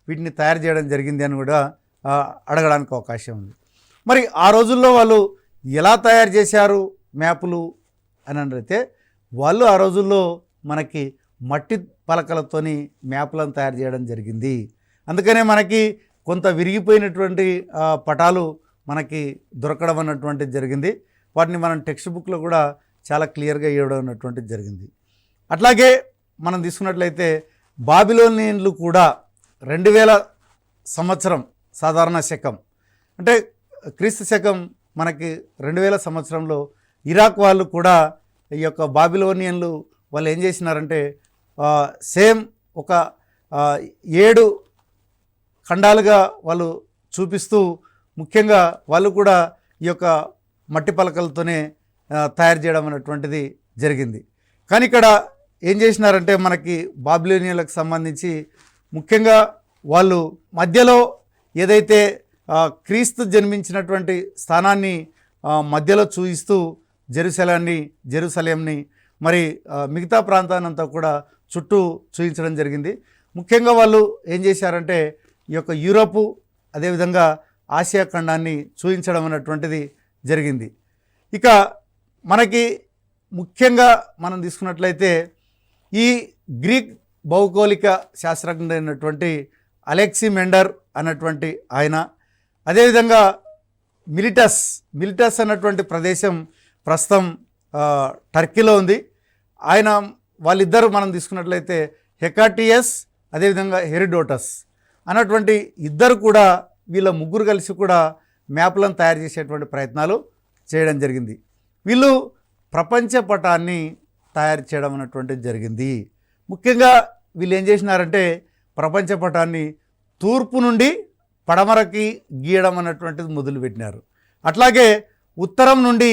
వీటిని తయారు చేయడం జరిగింది అని కూడా అడగడానికి అవకాశం ఉంది. మరి ఆ రోజుల్లో వాళ్ళు ఎలా తయారు చేశారు మ్యాపులు అని అంటే వాళ్ళు ఆ రోజుల్లో మనకి మట్టి పలకలతోని మ్యాప్లను తయారు చేయడం జరిగింది. అందుకనే మనకి కొంత విరిగిపోయినటువంటి పటాలు మనకి దొరకడం అన్నటువంటిది జరిగింది. వాటిని మనం టెక్స్ట్ బుక్లో కూడా చాలా క్లియర్గా ఇవ్వడం అన్నటువంటిది జరిగింది. అట్లాగే మనం తీసుకున్నట్లయితే బాబిలోనియన్లు కూడా 2000 సంవత్సరం సాధారణ శకం అంటే క్రీస్తు శకం మనకి 2000 సంవత్సరంలో ఇరాక్ వాళ్ళు కూడా ఈ యొక్క బాబిలోనియన్లు వాళ్ళు ఏం చేసినారంటే సేమ్ ఒక 7 ఖండాలుగా వాళ్ళు చూపిస్తూ ముఖ్యంగా వాళ్ళు కూడా ఈ యొక్క మట్టి పలకలతోనే తయారు చేయడం అనేటువంటిది జరిగింది. కానీ ఇక్కడ ఏం చేసినారంటే మనకి బాబిలోనియన్లకు సంబంధించి ముఖ్యంగా వాళ్ళు మధ్యలో ఏదైతే క్రీస్తు జన్మించినటువంటి స్థానాన్ని మధ్యలో చూపిస్తూ జెరూసలేంని మరి మిగతా ప్రాంతానంతా కూడా చుట్టూ చూపించడం జరిగింది. ముఖ్యంగా వాళ్ళు ఏం చేశారంటే ఈ యొక్క యూరోపు అదేవిధంగా ఆసియా ఖండాన్ని చూపించడం అనేటువంటిది జరిగింది. ఇక మనకి ముఖ్యంగా మనం తీసుకున్నట్లయితే ఈ గ్రీక్ భౌగోళిక శాస్త్రజ్ఞుడైనటువంటి అలెక్సిమెండర్ అన్నటువంటి ఆయన, అదేవిధంగా మిలిటస్ అన్నటువంటి ప్రదేశం ప్రస్తుతం టర్కీలో ఉంది. వాళ్ళిద్దరూ మనం తీసుకున్నట్లయితే హెకాటియస్ అదేవిధంగా హెరోడోటస్ అన్నటువంటి ఇద్దరు కూడా వీళ్ళ ముగ్గురు కలిసి కూడా మ్యాప్లను తయారు చేసేటువంటి ప్రయత్నాలు చేయడం జరిగింది. వీళ్ళు ప్రపంచ పటాన్ని తయారు చేయడం అన్నటువంటిది జరిగింది. ముఖ్యంగా వీళ్ళు ఏం చేసినారంటే ప్రపంచ పటాన్ని తూర్పు నుండి పడమరకి గీయడం అన్నటువంటిది మొదలుపెట్టినారు. అట్లాగే ఉత్తరం నుండి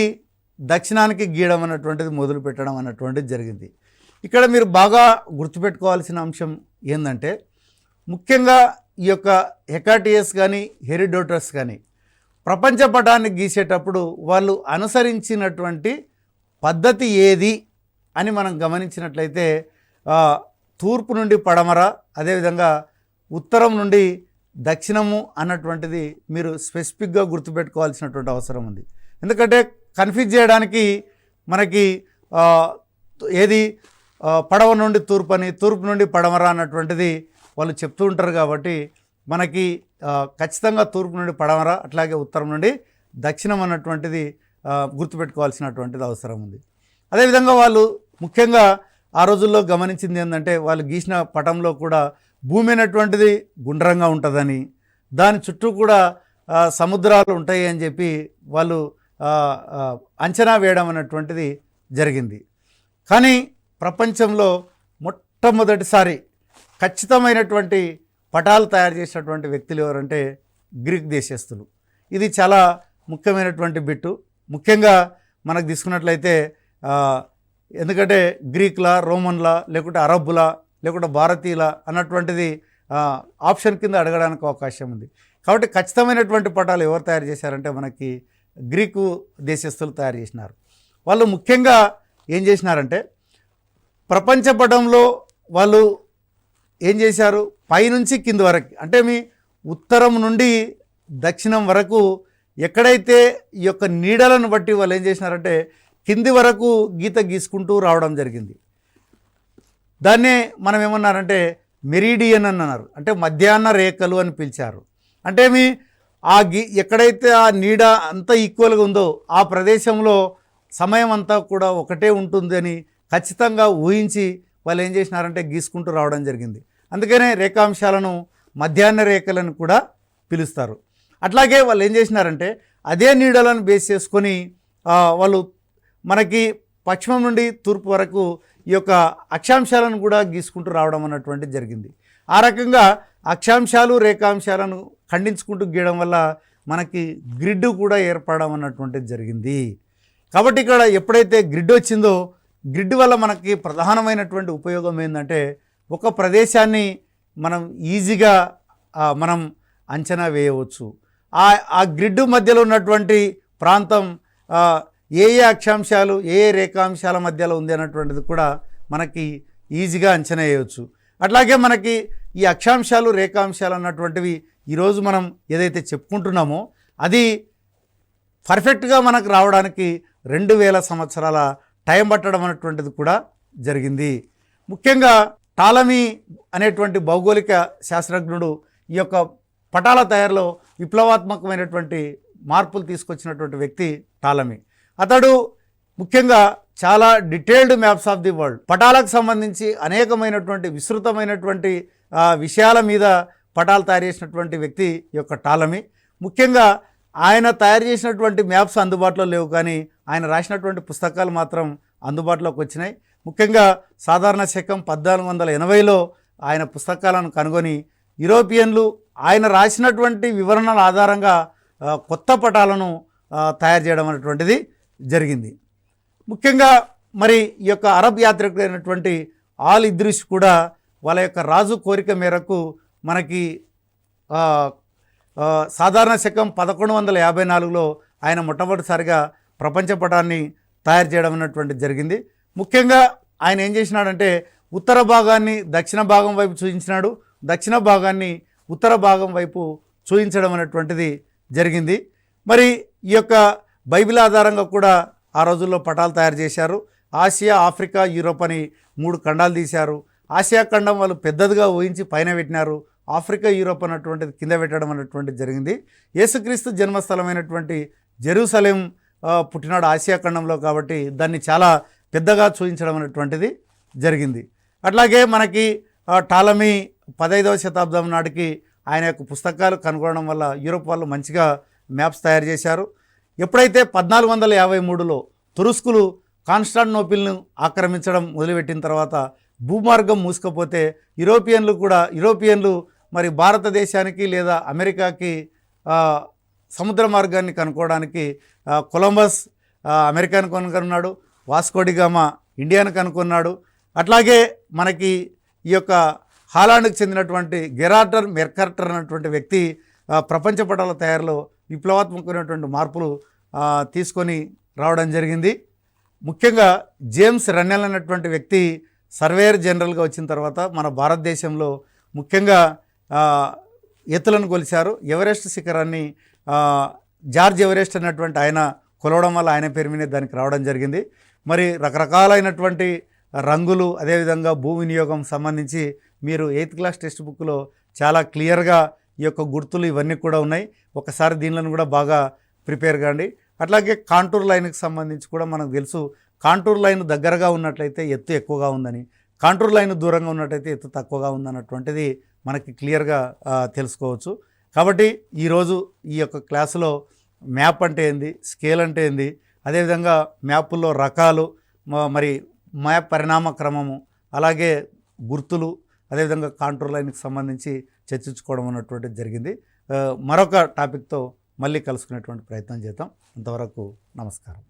దక్షిణానికి గీయడం అన్నటువంటిది మొదలు పెట్టడం అన్నటువంటిది జరిగింది. ఇక్కడ మీరు బాగా గుర్తుపెట్టుకోవాల్సిన అంశం ఏంటంటే ముఖ్యంగా ఈ యొక్క హెకాటియస్ కానీ హెరోడోటస్ కానీ ప్రపంచ పటాన్ని గీసేటప్పుడు వాళ్ళు అనుసరించినటువంటి పద్ధతి ఏది అని మనం గమనించినట్లయితే తూర్పు నుండి పడమర అదేవిధంగా ఉత్తరం నుండి దక్షిణము అన్నటువంటిది మీరు స్పెసిఫిక్గా గుర్తుపెట్టుకోవాల్సినటువంటి అవసరం ఉంది. ఎందుకంటే కన్ఫ్యూజ్ చేయడానికి మనకి ఏది పడవ నుండి తూర్పు అని తూర్పు నుండి పడమర అన్నటువంటిది వాళ్ళు చెప్తూ ఉంటారు. కాబట్టి మనకి ఖచ్చితంగా తూర్పు నుండి పడమర అట్లాగే ఉత్తరం నుండి దక్షిణం అన్నటువంటిది గుర్తుపెట్టుకోవాల్సినటువంటిది అవసరం ఉంది. అదేవిధంగా వాళ్ళు ముఖ్యంగా ఆ రోజుల్లో గమనించింది ఏంటంటే వాళ్ళు గీసిన పటంలో కూడా భూమి అనేటువంటిది గుండ్రంగా ఉంటుందని, దాని చుట్టూ కూడా సముద్రాలు ఉంటాయి అని చెప్పి వాళ్ళు అంచనా వేయడం అనేటువంటిది జరిగింది. కానీ ప్రపంచంలో మొట్టమొదటిసారి ఖచ్చితమైనటువంటి పటాలు తయారు చేసినటువంటి వ్యక్తులు ఎవరంటే గ్రీక్ దేశస్తులు. ఇది చాలా ముఖ్యమైనటువంటి బిట్టు. ముఖ్యంగా మనకు తీసుకున్నట్లయితే ఎందుకంటే గ్రీకుల, రోమన్ల, లేకుంటే అరబ్బుల, లేకుంటే భారతీయుల అన్నటువంటిది ఆప్షన్ కింద అడగడానికి అవకాశం ఉంది. కాబట్టి ఖచ్చితమైనటువంటి పటాలు ఎవరు తయారు చేశారంటే మనకి గ్రీకు దేశస్తులు తయారు చేసినారు. వాళ్ళు ముఖ్యంగా ఏం చేసినారంటే ప్రపంచ పటంలో వాళ్ళు ఏం చేశారు, పైనుంచి కింది వరకు అంటే మీ ఉత్తరం నుండి దక్షిణం వరకు ఎక్కడైతే ఈ యొక్క నీడలను బట్టి వాళ్ళు ఏం చేసినారంటే కింది వరకు గీత గీసుకుంటూ రావడం జరిగింది. దాన్నే మనం ఏమన్నారంటే మెరీడియన్ అని అన్నారు, అంటే మధ్యాహ్న రేఖలు అని పిలిచారు. అంటే మీ ఎక్కడైతే ఆ నీడ అంతా ఈక్వల్గా ఉందో ఆ ప్రదేశంలో సమయం అంతా కూడా ఒకటే ఉంటుంది అని ఖచ్చితంగా ఊహించి వాళ్ళు ఏం చేసినారంటే గీసుకుంటూ రావడం జరిగింది. అందుకనే రేఖాంశాలను మధ్యాహ్న రేఖలను కూడా పిలుస్తారు. అట్లాగే వాళ్ళు ఏం చేసినారంటే అదే నీడలను బేస్ చేసుకొని వాళ్ళు మనకి పశ్చిమం నుండి తూర్పు వరకు ఈ యొక్క అక్షాంశాలను కూడా గీసుకుంటూ రావడం అన్నటువంటిది జరిగింది. ఆ రకంగా అక్షాంశాలు రేఖాంశాలను ఖండించుకుంటూ గీయడం వల్ల మనకి గ్రిడ్ కూడా ఏర్పడడం అన్నటువంటిది జరిగింది. కాబట్టి ఇక్కడ ఎప్పుడైతే గ్రిడ్ వచ్చిందో గ్రిడ్ వల్ల మనకి ప్రధానమైనటువంటి ఉపయోగం ఏంటంటే ఒక ప్రదేశాన్ని మనం ఈజీగా మనం అంచనా వేయవచ్చు. ఆ గ్రిడ్ మధ్యలో ఉన్నటువంటి ప్రాంతం ఏ అక్షాంశాలు ఏ రేఖాంశాల మధ్యలో ఉంది అన్నటువంటిది కూడా మనకి ఈజీగా అంచనా వేయవచ్చు. అట్లాగే మనకి ఈ అక్షాంశాలు రేఖాంశాలు అన్నటువంటివి ఈరోజు మనం ఏదైతే చెప్పుకుంటున్నామో అది పర్ఫెక్ట్గా మనకు రావడానికి 2000 సంవత్సరాల టైం పట్టడం అనేటువంటిది కూడా జరిగింది. ముఖ్యంగా టాలమీ అనేటువంటి భౌగోళిక శాస్త్రజ్ఞుడు ఈ యొక్క పటాల తయారులో విప్లవాత్మకమైనటువంటి మార్పులు తీసుకొచ్చినటువంటి వ్యక్తి టాలమీ. అతడు ముఖ్యంగా చాలా detailed maps of the world పటాలకు సంబంధించి అనేకమైనటువంటి విస్తృతమైనటువంటి విషయాల మీద పటాలు తయారు చేసినటువంటి వ్యక్తి ఈ యొక్క టాలమీ. ముఖ్యంగా ఆయన తయారు చేసినటువంటి మ్యాప్స్ అందుబాటులో లేవు, కానీ ఆయన రాసినటువంటి పుస్తకాలు మాత్రం అందుబాటులోకి వచ్చినాయి. ముఖ్యంగా సాధారణ శకం 1480లో ఆయన పుస్తకాలను కనుగొని యూరోపియన్లు ఆయన రాసినటువంటి వివరణల ఆధారంగా కొత్త పటాలను తయారు చేయడం అనేటువంటిది జరిగింది. ముఖ్యంగా మరి ఈ యొక్క అరబ్ యాత్రికుడైనటువంటి ఆల్ ఇద్రిస్ కూడా వాళ్ళ యొక్క రాజు కోరిక మేరకు మనకి సాధారణ శకం 1154లో ఆయన మొట్టమొదటిసారిగా ప్రపంచ పటాన్ని తయారు చేయడం అన్నటువంటిది జరిగింది. ముఖ్యంగా ఆయన ఏం చేసినాడంటే ఉత్తర భాగాన్ని దక్షిణ భాగం వైపు చూపించినాడు, దక్షిణ భాగాన్ని ఉత్తర భాగం వైపు చూపించడం అనేటువంటిది జరిగింది. మరి ఈ యొక్క బైబిల్ ఆధారంగా కూడా ఆ రోజుల్లో పటాలు తయారు చేశారు. ఆసియా, ఆఫ్రికా, యూరోప్ అని 3 ఖండాలు తీశారు. ఆసియా ఖండం వాళ్ళు పెద్దదిగా ఊహించి పైన పెట్టినారు, ఆఫ్రికా, యూరోప్ అన్నటువంటిది కింద పెట్టడం అనేటువంటిది జరిగింది. యేసుక్రీస్తు జన్మస్థలమైనటువంటి జెరూసలేం పుట్టినాడు ఆసియా ఖండంలో, కాబట్టి దాన్ని చాలా పెద్దగా చూపించడం అనేటువంటిది జరిగింది. అట్లాగే మనకి టాలమీ 15వ శతాబ్దం నాటికి ఆయన యొక్క పుస్తకాలు కనుగొనడం వల్ల యూరోప్ వాళ్ళు మంచిగా మ్యాప్స్ తయారు చేశారు. ఎప్పుడైతే 1453లో తురుస్కులు కాన్స్టాంటినోపిల్ను ఆక్రమించడం మొదలుపెట్టిన తర్వాత భూమార్గం మూసుకపోతే యూరోపియన్లు మరి భారతదేశానికి లేదా అమెరికాకి సముద్ర మార్గాన్ని కనుక్కోవడానికి కొలంబస్ అమెరికాను కనుగొన్నాడు, వాస్కోడిగామా ఇండియాను కనుక్కున్నాడు. అట్లాగే మనకి ఈ యొక్క హాలాండ్కి చెందినటువంటి గెరాటర్ మెర్కర్టర్ అనేటువంటి వ్యక్తి ప్రపంచ పటాల తయారులో విప్లవాత్మకమైనటువంటి మార్పులు తీసుకొని రావడం జరిగింది. ముఖ్యంగా జేమ్స్ రన్నెల్ అనేటువంటి వ్యక్తి సర్వేయర్ జనరల్గా వచ్చిన తర్వాత మన భారతదేశంలో ముఖ్యంగా ఎత్తులను కొలిచారు. ఎవరెస్ట్ శిఖరాన్ని జార్జ్ ఎవరెస్ట్ అనేటువంటి ఆయన కొలవడం వల్ల ఆయన పేరు మీద దానికి రావడం జరిగింది. మరి రకరకాలైనటువంటి రంగులు, అదేవిధంగా భూ వినియోగం సంబంధించి మీరు 8th క్లాస్ టెక్స్ట్ బుక్లో చాలా క్లియర్గా ఈ యొక్క గుర్తులు ఇవన్నీ కూడా ఉన్నాయి. ఒకసారి దీనిలను కూడా బాగా ప్రిపేర్ కాండి. అట్లాగే కాంటూర్ లైన్కి సంబంధించి కూడా మనకు తెలుసు, కాంటూర్ లైన్ దగ్గరగా ఉన్నట్లయితే ఎత్తు ఎక్కువగా ఉందని, కాంటూర్ లైన్ దూరంగా ఉన్నట్లయితే ఎత్తు తక్కువగా ఉందన్నటువంటిది మనకి క్లియర్గా తెలుసుకోవచ్చు. కాబట్టి ఈరోజు ఈ యొక్క క్లాసులో మ్యాప్ అంటే ఏంది, స్కేల్ అంటే ఏంది, అదేవిధంగా మ్యాపుల్లో రకాలు, మరి మ్యాప్ పరిణామ క్రమము, అలాగే గుర్తులు, అదేవిధంగా కాంటూర్ లైన్కి సంబంధించి చర్చించుకోవడం అన్నటువంటిది జరిగింది. మరొక టాపిక్తో మళ్ళీ కలుసుకునేటువంటి ప్రయత్నం చేద్దాం. అంతవరకు నమస్కారం.